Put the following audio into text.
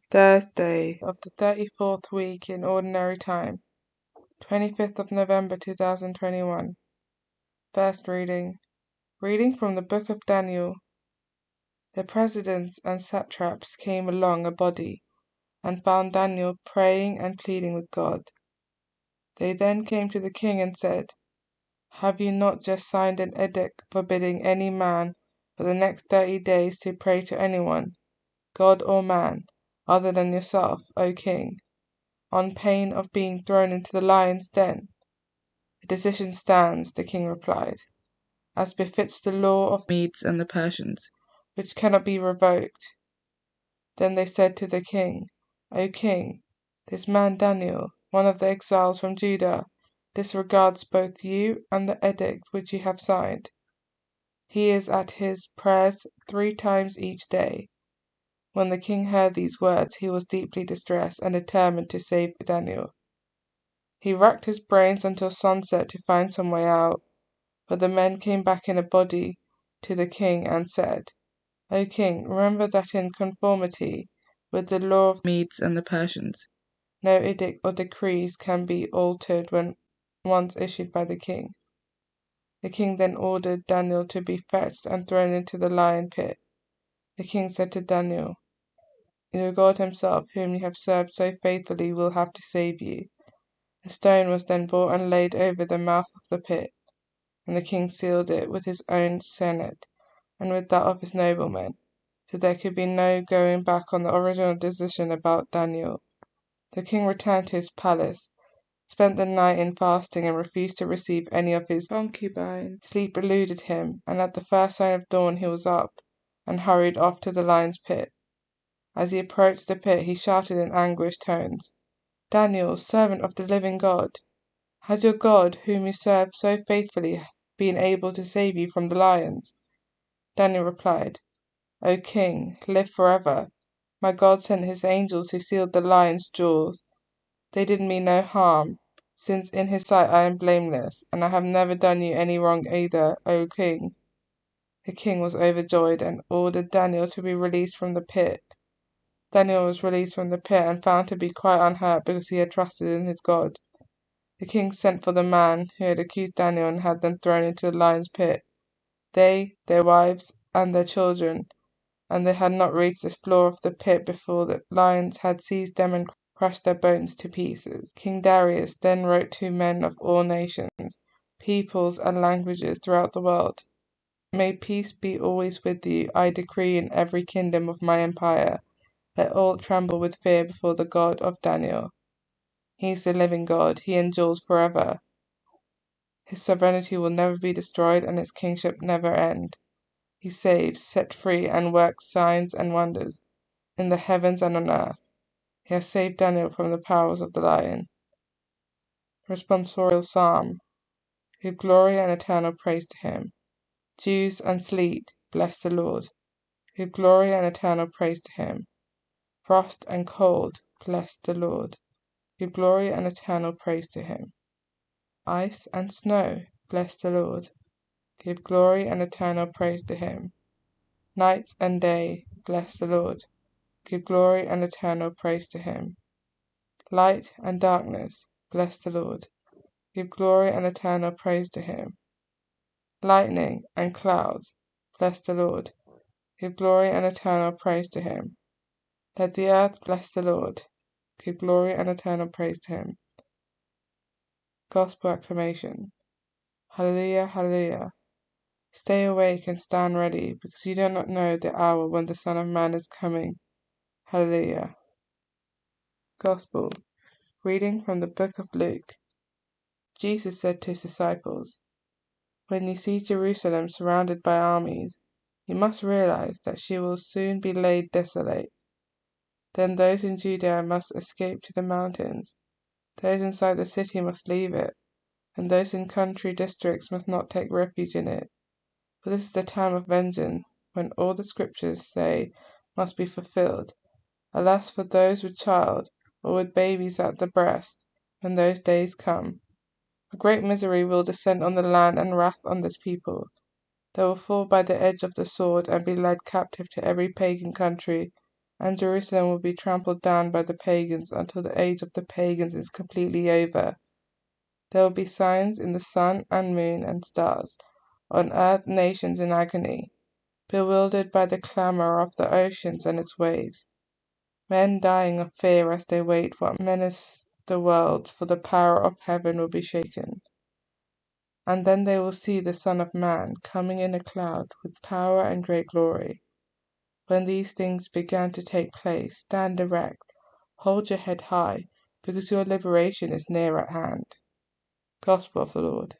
Thursday of the 34th week in Ordinary Time, 25th of November 2021. First reading. Reading from the Book of Daniel. The presidents and satraps came along a body, and found Daniel praying and pleading with God. They then came to the king and said, "Have you not just signed an edict forbidding any man for the next 30 days to pray to anyone, God or man, other than yourself, O king, on pain of being thrown into the lion's den?" "The decision stands," the king replied, "as befits the law of the Medes and the Persians, which cannot be revoked." Then they said to the king, "O king, this man Daniel, one of the exiles from Judah, disregards both you and the edict which you have signed. He is at his prayers 3 times each day." When the king heard these words, he was deeply distressed and determined to save Daniel. He racked his brains until sunset to find some way out, but the men came back in a body to the king and said, "O king, remember that in conformity with the law of the Medes and the Persians, no edict or decrees can be altered when once issued by the king." The king then ordered Daniel to be fetched and thrown into the lion pit. The king said to Daniel, "Your God himself, whom you have served so faithfully, will have to save you." A stone was then brought and laid over the mouth of the pit, and the king sealed it with his own senate and with that of his noblemen, so there could be no going back on the original decision about Daniel. The king returned to his palace, spent the night in fasting, and refused to receive any of his concubines. Sleep eluded him, and at the first sign of dawn he was up, and hurried off to the lion's pit. As he approached the pit, he shouted in anguished tones, "Daniel, servant of the living God, has your God, whom you serve so faithfully, been able to save you from the lions?" Daniel replied, "O king, live forever. My God sent his angels who sealed the lion's jaws. They did me no harm, since in his sight I am blameless, and I have never done you any wrong either, O king." The king was overjoyed and ordered Daniel to be released from the pit. Daniel was released from the pit and found to be quite unhurt because he had trusted in his God. The king sent for the man who had accused Daniel and had them thrown into the lion's pit, they, their wives, and their children, and they had not reached the floor of the pit before the lions had seized them and crushed their bones to pieces. King Darius then wrote to men of all nations, peoples, and languages throughout the world, "May peace be always with you. I decree in every kingdom of my empire, let all tremble with fear before the God of Daniel. He is the living God. He endures forever. His sovereignty will never be destroyed, and his kingship never end. He saves, sets free, and works signs and wonders in the heavens and on earth. He has saved Daniel from the powers of the lion." Responsorial Psalm. Give glory and eternal praise to him. Dews and sleet, bless the Lord. Give glory and eternal praise to him. Frost and cold, bless the Lord. Give glory and eternal praise to him. Ice and snow, bless the Lord. Give glory and eternal praise to him. Night and day, bless the Lord. Give glory and eternal praise to him. Light and darkness, bless the Lord. Give glory and eternal praise to him. Lightning and clouds, bless the Lord. Give glory and eternal praise to him. Let the earth bless the Lord. Give glory and eternal praise to him. Gospel acclamation. Hallelujah, hallelujah. Stay awake and stand ready, because you do not know the hour when the Son of Man is coming. Hallelujah. Gospel. Reading from the book of Luke. Jesus said to his disciples, "When you see Jerusalem surrounded by armies, you must realize that she will soon be laid desolate. Then those in Judea must escape to the mountains, those inside the city must leave it, and those in country districts must not take refuge in it. For this is the time of vengeance, when all the scriptures say must be fulfilled. Alas for those with child, or with babies at the breast, when those days come. A great misery will descend on the land and wrath on this people. They will fall by the edge of the sword and be led captive to every pagan country and Jerusalem will be trampled down by the pagans until the age of the pagans is completely over. There will be signs in the sun and moon and stars, on earth nations in agony, bewildered by the clamor of the oceans and its waves, men dying of fear as they wait what menace the world, for the power of heaven will be shaken. And then they will see the Son of Man coming in a cloud with power and great glory. When these things begin to take place, stand erect, hold your head high, because your liberation is near at hand. Gospel of the Lord.